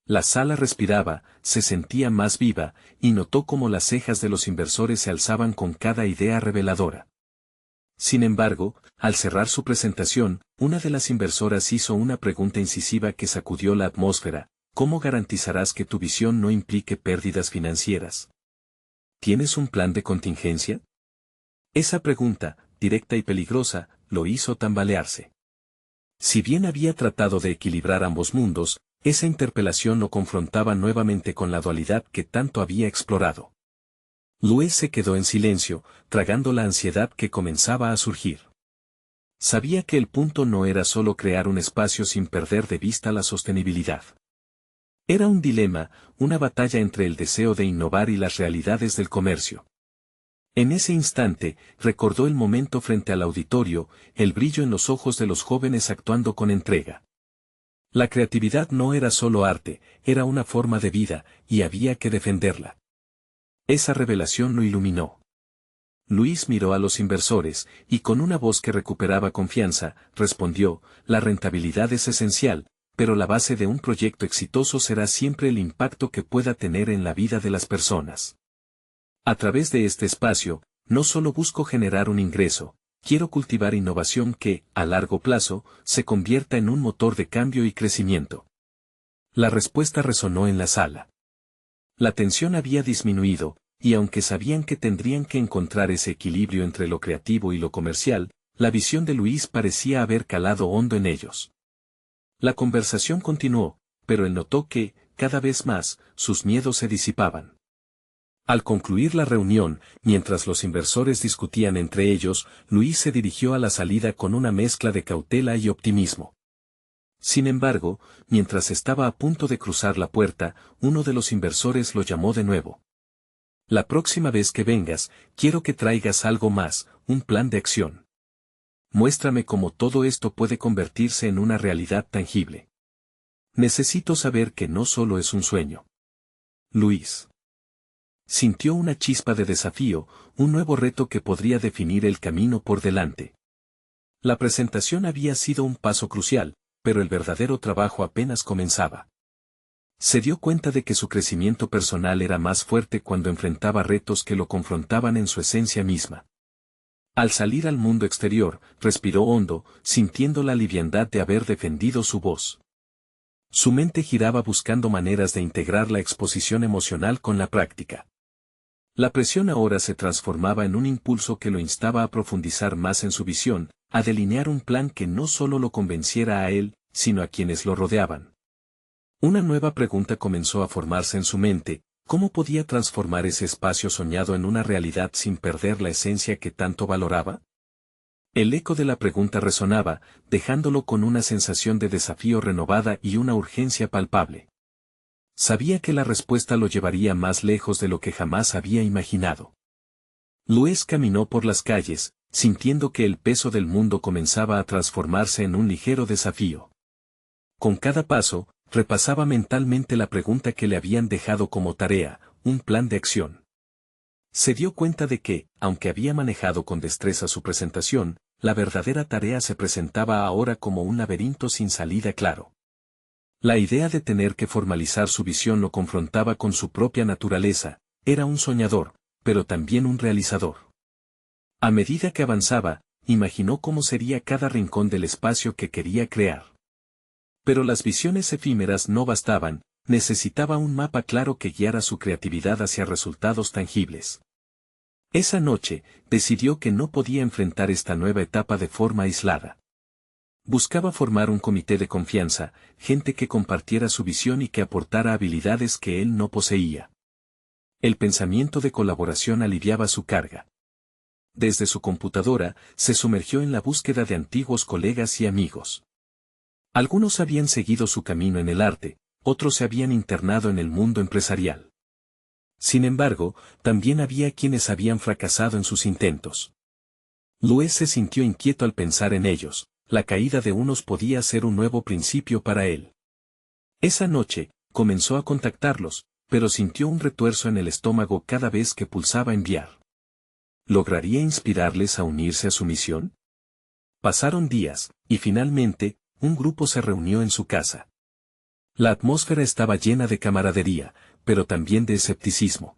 La sala respiraba, se sentía más viva, y notó cómo las cejas de los inversores se alzaban con cada idea reveladora. Sin embargo, al cerrar su presentación, una de las inversoras hizo una pregunta incisiva que sacudió la atmósfera: ¿cómo garantizarás que tu visión no implique pérdidas financieras? ¿Tienes un plan de contingencia? Esa pregunta, directa y peligrosa, lo hizo tambalearse. Si bien había tratado de equilibrar ambos mundos, esa interpelación lo confrontaba nuevamente con la dualidad que tanto había explorado. Luis se quedó en silencio, tragando la ansiedad que comenzaba a surgir. Sabía que el punto no era solo crear un espacio sin perder de vista la sostenibilidad. Era un dilema, una batalla entre el deseo de innovar y las realidades del comercio. En ese instante, recordó el momento frente al auditorio, el brillo en los ojos de los jóvenes actuando con entrega. La creatividad no era solo arte, era una forma de vida, y había que defenderla. Esa revelación lo iluminó. Luis miró a los inversores, y con una voz que recuperaba confianza, respondió: la rentabilidad es esencial, pero la base de un proyecto exitoso será siempre el impacto que pueda tener en la vida de las personas. A través de este espacio, no solo busco generar un ingreso, quiero cultivar innovación que, a largo plazo, se convierta en un motor de cambio y crecimiento. La respuesta resonó en la sala. La tensión había disminuido, y aunque sabían que tendrían que encontrar ese equilibrio entre lo creativo y lo comercial, la visión de Luis parecía haber calado hondo en ellos. La conversación continuó, pero él notó que, cada vez más, sus miedos se disipaban. Al concluir la reunión, mientras los inversores discutían entre ellos, Luis se dirigió a la salida con una mezcla de cautela y optimismo. Sin embargo, mientras estaba a punto de cruzar la puerta, uno de los inversores lo llamó de nuevo. La próxima vez que vengas, quiero que traigas algo más, un plan de acción. Muéstrame cómo todo esto puede convertirse en una realidad tangible. Necesito saber que no solo es un sueño. Luis sintió una chispa de desafío, un nuevo reto que podría definir el camino por delante. La presentación había sido un paso crucial, pero el verdadero trabajo apenas comenzaba. Se dio cuenta de que su crecimiento personal era más fuerte cuando enfrentaba retos que lo confrontaban en su esencia misma. Al salir al mundo exterior, respiró hondo, sintiendo la liviandad de haber defendido su voz. Su mente giraba buscando maneras de integrar la exposición emocional con la práctica. La presión ahora se transformaba en un impulso que lo instaba a profundizar más en su visión, a delinear un plan que no solo lo convenciera a él, sino a quienes lo rodeaban. Una nueva pregunta comenzó a formarse en su mente: ¿cómo podía transformar ese espacio soñado en una realidad sin perder la esencia que tanto valoraba? El eco de la pregunta resonaba, dejándolo con una sensación de desafío renovada y una urgencia palpable. Sabía que la respuesta lo llevaría más lejos de lo que jamás había imaginado. Luis caminó por las calles, sintiendo que el peso del mundo comenzaba a transformarse en un ligero desafío. Con cada paso, repasaba mentalmente la pregunta que le habían dejado como tarea, un plan de acción. Se dio cuenta de que, aunque había manejado con destreza su presentación, la verdadera tarea se presentaba ahora como un laberinto sin salida claro. La idea de tener que formalizar su visión lo confrontaba con su propia naturaleza: era un soñador, pero también un realizador. A medida que avanzaba, imaginó cómo sería cada rincón del espacio que quería crear. Pero las visiones efímeras no bastaban, necesitaba un mapa claro que guiara su creatividad hacia resultados tangibles. Esa noche, decidió que no podía enfrentar esta nueva etapa de forma aislada. Buscaba formar un comité de confianza, gente que compartiera su visión y que aportara habilidades que él no poseía. El pensamiento de colaboración aliviaba su carga. Desde su computadora, se sumergió en la búsqueda de antiguos colegas y amigos. Algunos habían seguido su camino en el arte, otros se habían internado en el mundo empresarial. Sin embargo, también había quienes habían fracasado en sus intentos. Luis se sintió inquieto al pensar en ellos: la caída de unos podía ser un nuevo principio para él. Esa noche, comenzó a contactarlos, pero sintió un retuerzo en el estómago cada vez que pulsaba enviar. ¿Lograría inspirarles a unirse a su misión? Pasaron días, y finalmente, un grupo se reunió en su casa. La atmósfera estaba llena de camaradería, pero también de escepticismo.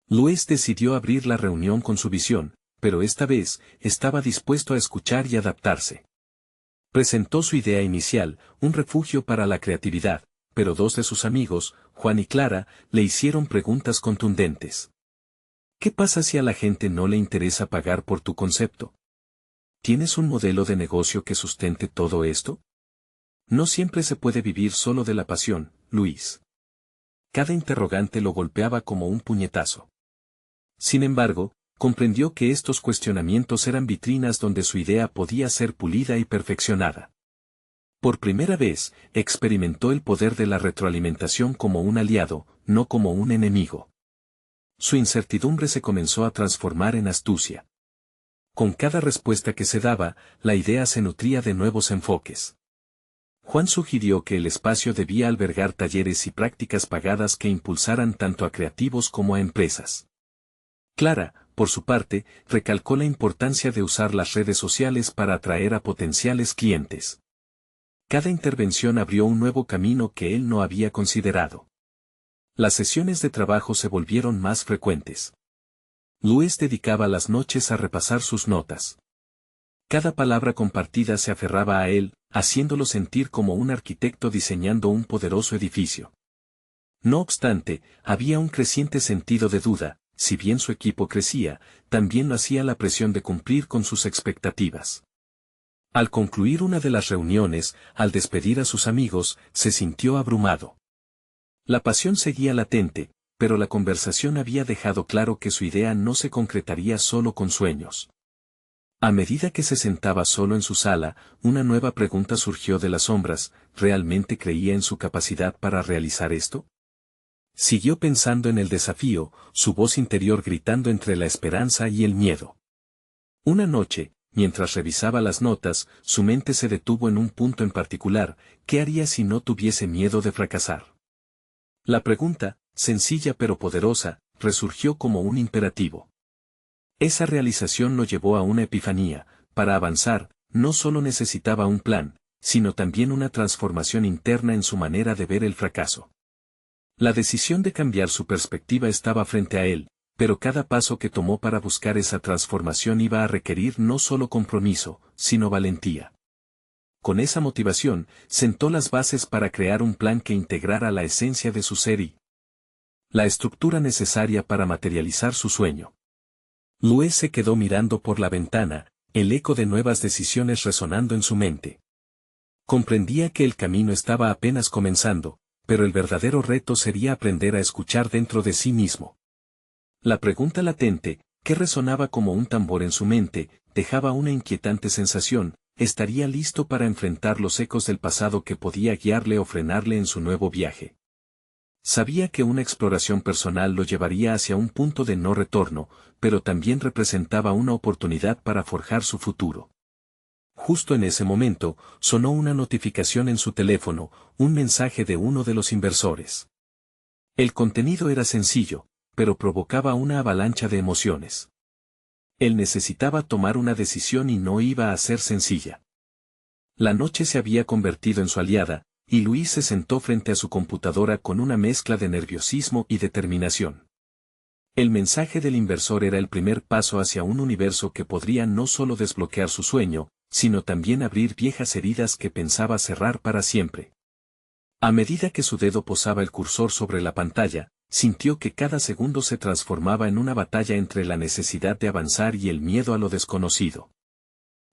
Luis decidió abrir la reunión con su visión, pero esta vez, estaba dispuesto a escuchar y adaptarse. Presentó su idea inicial, un refugio para la creatividad, pero dos de sus amigos, Juan y Clara, le hicieron preguntas contundentes. ¿Qué pasa si a la gente no le interesa pagar por tu concepto? ¿Tienes un modelo de negocio que sustente todo esto? No siempre se puede vivir solo de la pasión, Luis. Cada interrogante lo golpeaba como un puñetazo. Sin embargo, comprendió que estos cuestionamientos eran vitrinas donde su idea podía ser pulida y perfeccionada. Por primera vez, experimentó el poder de la retroalimentación como un aliado, no como un enemigo. Su incertidumbre se comenzó a transformar en astucia. Con cada respuesta que se daba, la idea se nutría de nuevos enfoques. Juan sugirió que el espacio debía albergar talleres y prácticas pagadas que impulsaran tanto a creativos como a empresas. Clara, por su parte, recalcó la importancia de usar las redes sociales para atraer a potenciales clientes. Cada intervención abrió un nuevo camino que él no había considerado. Las sesiones de trabajo se volvieron más frecuentes. Luis dedicaba las noches a repasar sus notas. Cada palabra compartida se aferraba a él, haciéndolo sentir como un arquitecto diseñando un poderoso edificio. No obstante, había un creciente sentido de duda: si bien su equipo crecía, también lo hacía la presión de cumplir con sus expectativas. Al concluir una de las reuniones, al despedir a sus amigos, se sintió abrumado. La pasión seguía latente, pero la conversación había dejado claro que su idea no se concretaría solo con sueños. A medida que se sentaba solo en su sala, una nueva pregunta surgió de las sombras: ¿realmente creía en su capacidad para realizar esto? Siguió pensando en el desafío, su voz interior gritando entre la esperanza y el miedo. Una noche, mientras revisaba las notas, su mente se detuvo en un punto en particular: ¿qué haría si no tuviese miedo de fracasar? La pregunta, sencilla pero poderosa, resurgió como un imperativo. Esa realización lo llevó a una epifanía: para avanzar, no solo necesitaba un plan, sino también una transformación interna en su manera de ver el fracaso. La decisión de cambiar su perspectiva estaba frente a él, pero cada paso que tomó para buscar esa transformación iba a requerir no solo compromiso, sino valentía. Con esa motivación, sentó las bases para crear un plan que integrara la esencia de su ser y la estructura necesaria para materializar su sueño. Louis se quedó mirando por la ventana, el eco de nuevas decisiones resonando en su mente. Comprendía que el camino estaba apenas comenzando, pero el verdadero reto sería aprender a escuchar dentro de sí mismo. La pregunta latente, que resonaba como un tambor en su mente, dejaba una inquietante sensación: ¿estaría listo para enfrentar los ecos del pasado que podía guiarle o frenarle en su nuevo viaje? Sabía que una exploración personal lo llevaría hacia un punto de no retorno, pero también representaba una oportunidad para forjar su futuro. Justo en ese momento, sonó una notificación en su teléfono, un mensaje de uno de los inversores. El contenido era sencillo, pero provocaba una avalancha de emociones. Él necesitaba tomar una decisión y no iba a ser sencilla. La noche se había convertido en su aliada, y Louis se sentó frente a su computadora con una mezcla de nerviosismo y determinación. El mensaje del inversor era el primer paso hacia un universo que podría no solo desbloquear su sueño, sino también abrir viejas heridas que pensaba cerrar para siempre. A medida que su dedo posaba el cursor sobre la pantalla, sintió que cada segundo se transformaba en una batalla entre la necesidad de avanzar y el miedo a lo desconocido.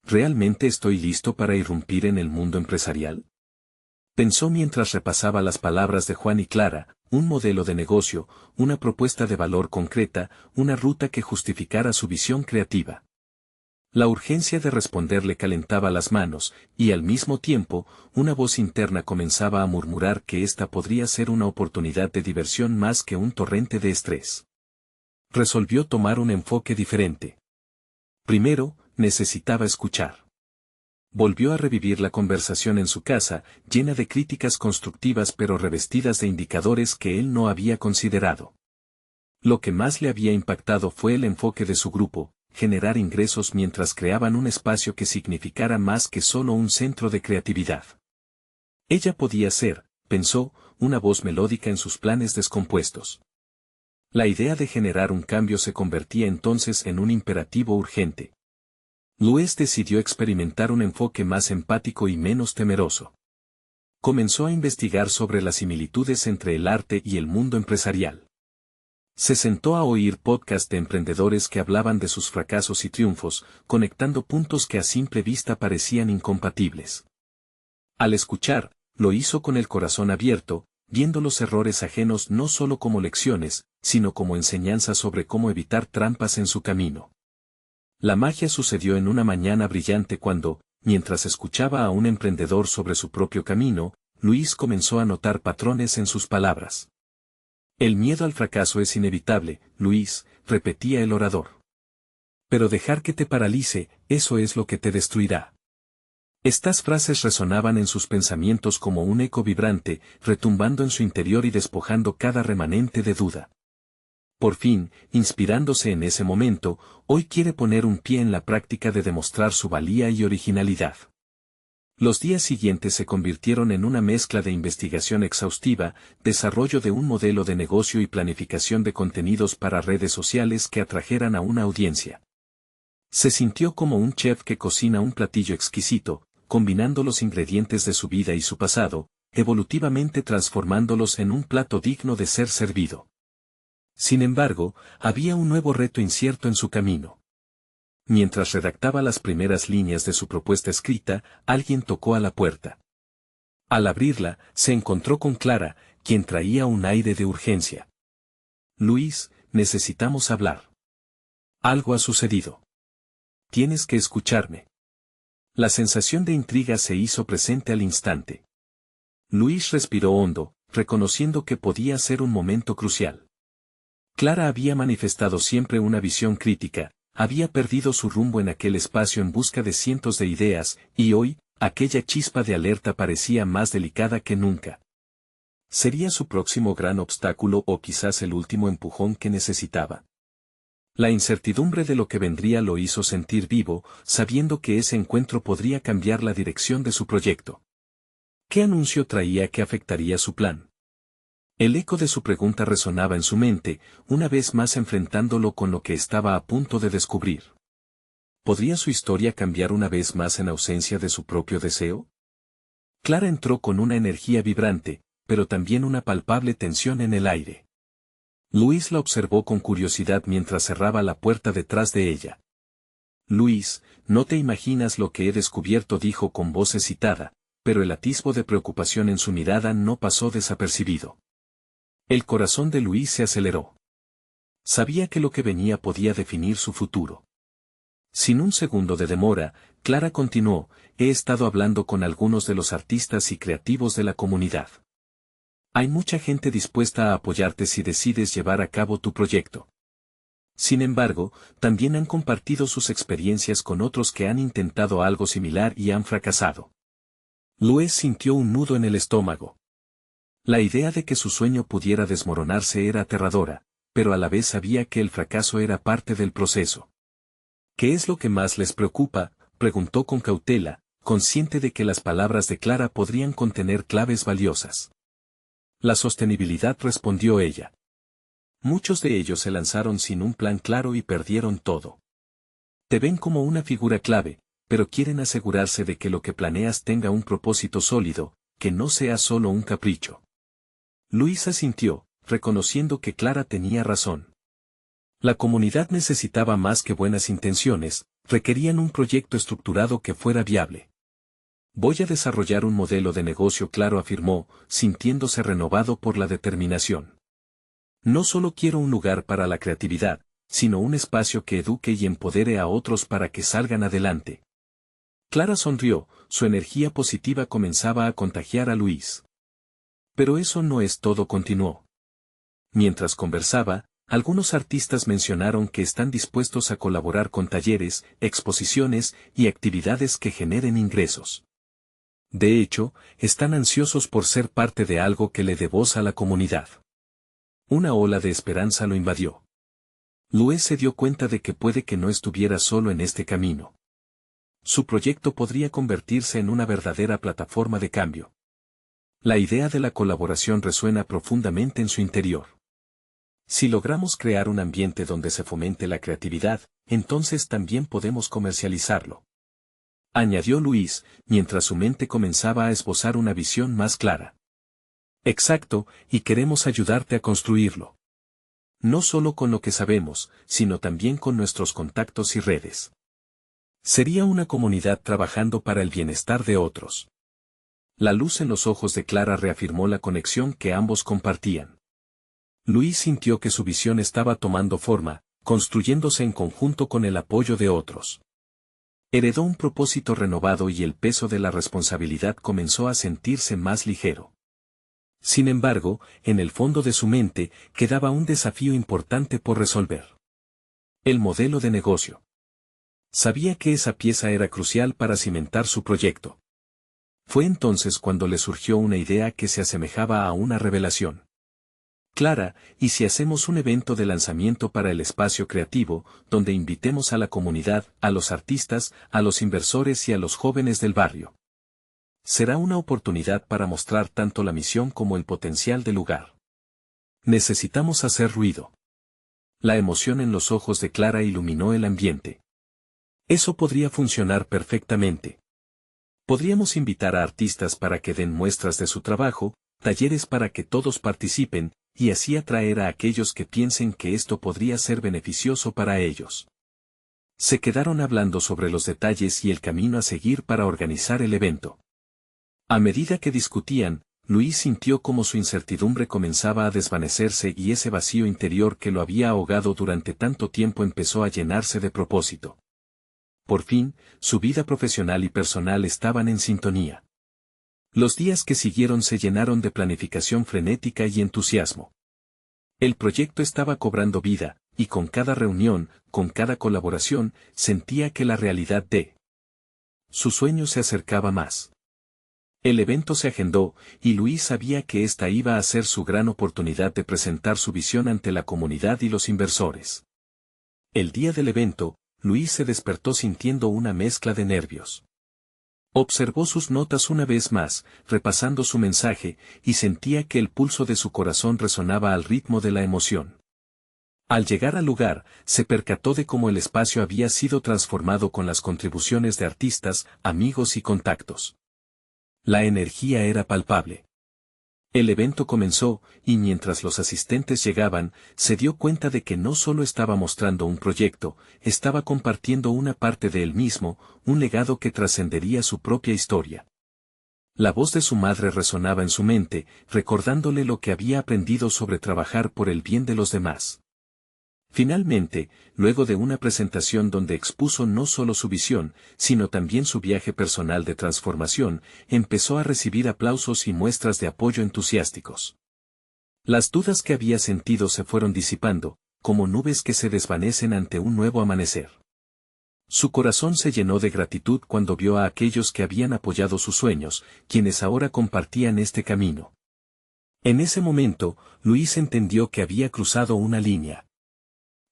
¿Realmente estoy listo para irrumpir en el mundo empresarial?, pensó mientras repasaba las palabras de Juan y Clara: un modelo de negocio, una propuesta de valor concreta, una ruta que justificara su visión creativa. La urgencia de responder le calentaba las manos, y al mismo tiempo, una voz interna comenzaba a murmurar que esta podría ser una oportunidad de diversión más que un torrente de estrés. Resolvió tomar un enfoque diferente. Primero, necesitaba escuchar. Volvió a revivir la conversación en su casa, llena de críticas constructivas pero revestidas de indicadores que él no había considerado. Lo que más le había impactado fue el enfoque de su grupo: generar ingresos mientras creaban un espacio que significara más que solo un centro de creatividad. Ella podía ser, pensó, una voz melódica en sus planes descompuestos. La idea de generar un cambio se convertía entonces en un imperativo urgente. Louis decidió experimentar un enfoque más empático y menos temeroso. Comenzó a investigar sobre las similitudes entre el arte y el mundo empresarial. Se sentó a oír podcasts de emprendedores que hablaban de sus fracasos y triunfos, conectando puntos que a simple vista parecían incompatibles. Al escuchar, lo hizo con el corazón abierto, viendo los errores ajenos no solo como lecciones, sino como enseñanzas sobre cómo evitar trampas en su camino. La magia sucedió en una mañana brillante cuando, mientras escuchaba a un emprendedor sobre su propio camino, Louis comenzó a notar patrones en sus palabras. El miedo al fracaso es inevitable, Louis, repetía el orador. Pero dejar que te paralice, eso es lo que te destruirá. Estas frases resonaban en sus pensamientos como un eco vibrante, retumbando en su interior y despojando cada remanente de duda. Por fin, inspirándose en ese momento, hoy quiere poner un pie en la práctica de demostrar su valía y originalidad. Los días siguientes se convirtieron en una mezcla de investigación exhaustiva, desarrollo de un modelo de negocio y planificación de contenidos para redes sociales que atrajeran a una audiencia. Se sintió como un chef que cocina un platillo exquisito, combinando los ingredientes de su vida y su pasado, evolutivamente transformándolos en un plato digno de ser servido. Sin embargo, había un nuevo reto incierto en su camino. Mientras redactaba las primeras líneas de su propuesta escrita, alguien tocó a la puerta. Al abrirla, se encontró con Clara, quien traía un aire de urgencia. Luis, necesitamos hablar. Algo ha sucedido. Tienes que escucharme. La sensación de intriga se hizo presente al instante. Luis respiró hondo, reconociendo que podía ser un momento crucial. Clara había manifestado siempre una visión crítica, había perdido su rumbo en aquel espacio en busca de cientos de ideas, y hoy, aquella chispa de alerta parecía más delicada que nunca. ¿Sería su próximo gran obstáculo o quizás el último empujón que necesitaba? La incertidumbre de lo que vendría lo hizo sentir vivo, sabiendo que ese encuentro podría cambiar la dirección de su proyecto. ¿Qué anuncio traía que afectaría su plan? El eco de su pregunta resonaba en su mente, una vez más enfrentándolo con lo que estaba a punto de descubrir. ¿Podría su historia cambiar una vez más en ausencia de su propio deseo? Clara entró con una energía vibrante, pero también una palpable tensión en el aire. Luis la observó con curiosidad mientras cerraba la puerta detrás de ella. Luis, no te imaginas lo que he descubierto, dijo con voz excitada, pero el atisbo de preocupación en su mirada no pasó desapercibido. El corazón de Luis se aceleró. Sabía que lo que venía podía definir su futuro. Sin un segundo de demora, Clara continuó, he estado hablando con algunos de los artistas y creativos de la comunidad. Hay mucha gente dispuesta a apoyarte si decides llevar a cabo tu proyecto. Sin embargo, también han compartido sus experiencias con otros que han intentado algo similar y han fracasado. Luis sintió un nudo en el estómago. La idea de que su sueño pudiera desmoronarse era aterradora, pero a la vez sabía que el fracaso era parte del proceso. ¿Qué es lo que más les preocupa?, preguntó con cautela, consciente de que las palabras de Clara podrían contener claves valiosas. La sostenibilidad, respondió ella. Muchos de ellos se lanzaron sin un plan claro y perdieron todo. Te ven como una figura clave, pero quieren asegurarse de que lo que planeas tenga un propósito sólido, que no sea solo un capricho. Luis asintió, reconociendo que Clara tenía razón. La comunidad necesitaba más que buenas intenciones, requerían un proyecto estructurado que fuera viable. Voy a desarrollar un modelo de negocio claro, afirmó, sintiéndose renovado por la determinación. No solo quiero un lugar para la creatividad, sino un espacio que eduque y empodere a otros para que salgan adelante. Clara sonrió, su energía positiva comenzaba a contagiar a Luis. Pero eso no es todo, continuó. Mientras conversaba, algunos artistas mencionaron que están dispuestos a colaborar con talleres, exposiciones y actividades que generen ingresos. De hecho, están ansiosos por ser parte de algo que le dé voz a la comunidad. Una ola de esperanza lo invadió. Luis se dio cuenta de que puede que no estuviera solo en este camino. Su proyecto podría convertirse en una verdadera plataforma de cambio. La idea de la colaboración resuena profundamente en su interior. Si logramos crear un ambiente donde se fomente la creatividad, entonces también podemos comercializarlo. Añadió Luis, mientras su mente comenzaba a esbozar una visión más clara. Exacto, y queremos ayudarte a construirlo. No solo con lo que sabemos, sino también con nuestros contactos y redes. Sería una comunidad trabajando para el bienestar de otros. La luz en los ojos de Clara reafirmó la conexión que ambos compartían. Luis sintió que su visión estaba tomando forma, construyéndose en conjunto con el apoyo de otros. Heredó un propósito renovado y el peso de la responsabilidad comenzó a sentirse más ligero. Sin embargo, en el fondo de su mente, quedaba un desafío importante por resolver. El modelo de negocio. Sabía que esa pieza era crucial para cimentar su proyecto. Fue entonces cuando le surgió una idea que se asemejaba a una revelación. Clara, ¿y si hacemos un evento de lanzamiento para el espacio creativo, donde invitemos a la comunidad, a los artistas, a los inversores y a los jóvenes del barrio? Será una oportunidad para mostrar tanto la misión como el potencial del lugar. Necesitamos hacer ruido. La emoción en los ojos de Clara iluminó el ambiente. Eso podría funcionar perfectamente. Podríamos invitar a artistas para que den muestras de su trabajo, talleres para que todos participen, y así atraer a aquellos que piensen que esto podría ser beneficioso para ellos. Se quedaron hablando sobre los detalles y el camino a seguir para organizar el evento. A medida que discutían, Luis sintió como su incertidumbre comenzaba a desvanecerse y ese vacío interior que lo había ahogado durante tanto tiempo empezó a llenarse de propósito. Por fin, su vida profesional y personal estaban en sintonía. Los días que siguieron se llenaron de planificación frenética y entusiasmo. El proyecto estaba cobrando vida, y con cada reunión, con cada colaboración, sentía que la realidad de su sueño se acercaba más. El evento se agendó, y Luis sabía que esta iba a ser su gran oportunidad de presentar su visión ante la comunidad y los inversores. El día del evento, Luis se despertó sintiendo una mezcla de nervios. Observó sus notas una vez más, repasando su mensaje, y sentía que el pulso de su corazón resonaba al ritmo de la emoción. Al llegar al lugar, se percató de cómo el espacio había sido transformado con las contribuciones de artistas, amigos y contactos. La energía era palpable. El evento comenzó, y mientras los asistentes llegaban, se dio cuenta de que no solo estaba mostrando un proyecto, estaba compartiendo una parte de él mismo, un legado que trascendería su propia historia. La voz de su madre resonaba en su mente, recordándole lo que había aprendido sobre trabajar por el bien de los demás. Finalmente, luego de una presentación donde expuso no solo su visión, sino también su viaje personal de transformación, empezó a recibir aplausos y muestras de apoyo entusiásticos. Las dudas que había sentido se fueron disipando, como nubes que se desvanecen ante un nuevo amanecer. Su corazón se llenó de gratitud cuando vio a aquellos que habían apoyado sus sueños, quienes ahora compartían este camino. En ese momento, Luis entendió que había cruzado una línea.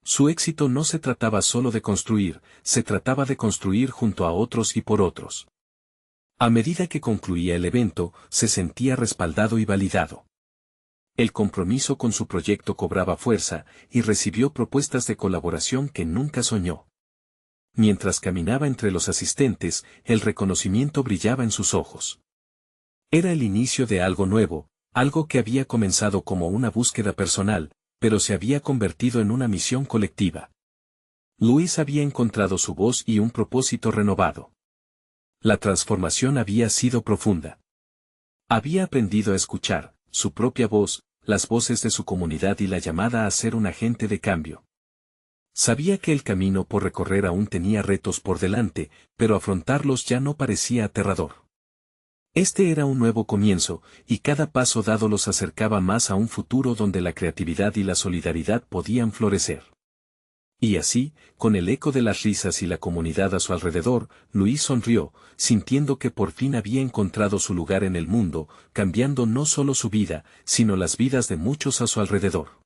Su éxito no se trataba solo de construir, se trataba de construir junto a otros y por otros. A medida que concluía el evento, se sentía respaldado y validado. El compromiso con su proyecto cobraba fuerza, y recibió propuestas de colaboración que nunca soñó. Mientras caminaba entre los asistentes, el reconocimiento brillaba en sus ojos. Era el inicio de algo nuevo, algo que había comenzado como una búsqueda personal, pero se había convertido en una misión colectiva. Luis había encontrado su voz y un propósito renovado. La transformación había sido profunda. Había aprendido a escuchar su propia voz, las voces de su comunidad y la llamada a ser un agente de cambio. Sabía que el camino por recorrer aún tenía retos por delante, pero afrontarlos ya no parecía aterrador. Este era un nuevo comienzo, y cada paso dado los acercaba más a un futuro donde la creatividad y la solidaridad podían florecer. Y así, con el eco de las risas y la comunidad a su alrededor, Luis sonrió, sintiendo que por fin había encontrado su lugar en el mundo, cambiando no solo su vida, sino las vidas de muchos a su alrededor.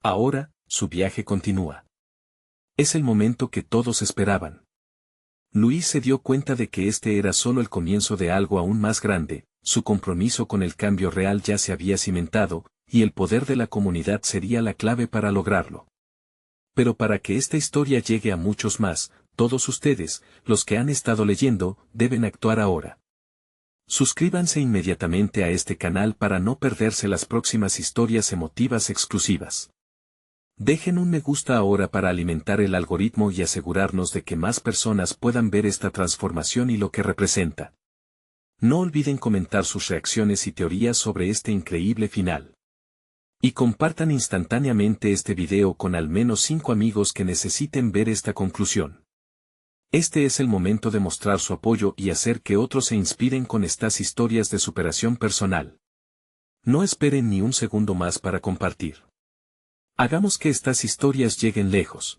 Ahora, su viaje continúa. Es el momento que todos esperaban. Luis se dio cuenta de que este era solo el comienzo de algo aún más grande, su compromiso con el cambio real ya se había cimentado, y el poder de la comunidad sería la clave para lograrlo. Pero para que esta historia llegue a muchos más, todos ustedes, los que han estado leyendo, deben actuar ahora. Suscríbanse inmediatamente a este canal para no perderse las próximas historias emotivas exclusivas. Dejen un me gusta ahora para alimentar el algoritmo y asegurarnos de que más personas puedan ver esta transformación y lo que representa. No olviden comentar sus reacciones y teorías sobre este increíble final. Y compartan instantáneamente este video con al menos 5 amigos que necesiten ver esta conclusión. Este es el momento de mostrar su apoyo y hacer que otros se inspiren con estas historias de superación personal. No esperen ni un segundo más para compartir. Hagamos que estas historias lleguen lejos.